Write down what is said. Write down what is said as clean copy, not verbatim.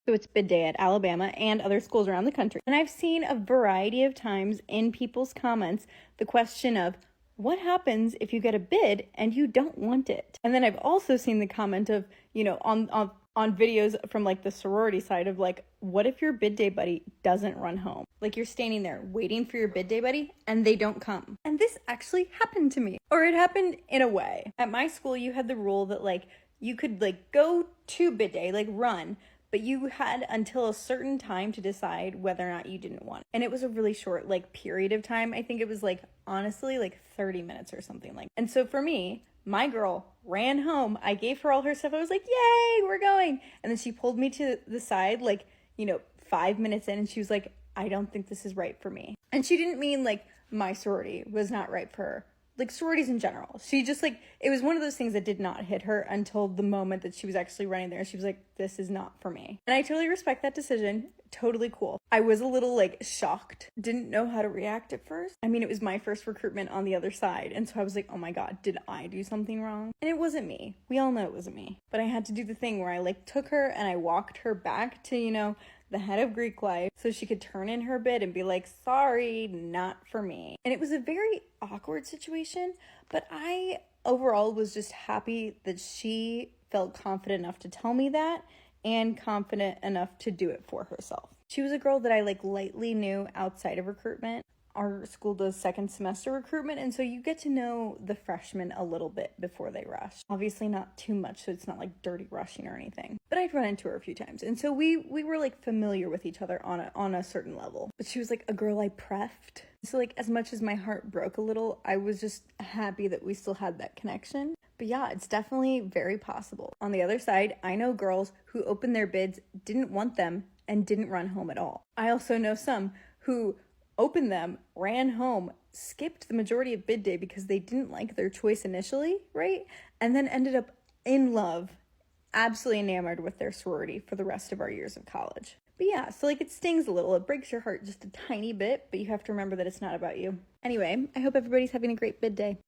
So it's bid day at Alabama and other schools around the country. And I've seen a variety of times in people's comments the question of, what happens if you get a bid and you don't want it? And then I've also seen the comment of, on videos from like the sorority side of like, what if your bid day buddy doesn't run home? Like you're standing there waiting for your bid day buddy and they don't come. And this actually happened to me. Or it happened in a way. At my school, you had the rule that like you could like go to bid day, like run, but you had until a certain time to decide whether or not you didn't want it. And it was a really short like period of time. I think it was like honestly like 30 minutes or something like. And so for me, my girl ran home. I gave her all her stuff. I was like, yay, we're going. And then she pulled me to the side, like, 5 minutes in, and she was like, I don't think this is right for me. And she didn't mean like my sorority was not right for her. Like sororities in general. She just like, it was one of those things that did not hit her until the moment that she was actually running there. She was like, this is not for me. And I totally respect that decision. Totally cool. I was a little like shocked. Didn't know how to react at first. I mean, it was my first recruitment on the other side. And so I was like, oh my God, did I do something wrong? And it wasn't me. We all know it wasn't me. But I had to do the thing where I like took her and I walked her back to, the head of Greek life so she could turn in her bid and be like, sorry, not for me. And it was a very awkward situation, but I overall was just happy that she felt confident enough to tell me that and confident enough to do it for herself. She was a girl that I like lightly knew outside of recruitment. Our school does second semester recruitment, and so you get to know the freshmen a little bit before they rush. Obviously not too much, so it's not like dirty rushing or anything. But I'd run into her a few times, and so we were like familiar with each other on a certain level. But she was like a girl I preffed. So like as much as my heart broke a little, I was just happy that we still had that connection. But yeah, it's definitely very possible. On the other side, I know girls who opened their bids, didn't want them, and didn't run home at all. I also know some who opened them, ran home, skipped the majority of bid day because they didn't like their choice initially, right? And then ended up in love, absolutely enamored with their sorority for the rest of our years of college. But yeah, so like it stings a little. It breaks your heart just a tiny bit, but you have to remember that it's not about you. Anyway, I hope everybody's having a great bid day.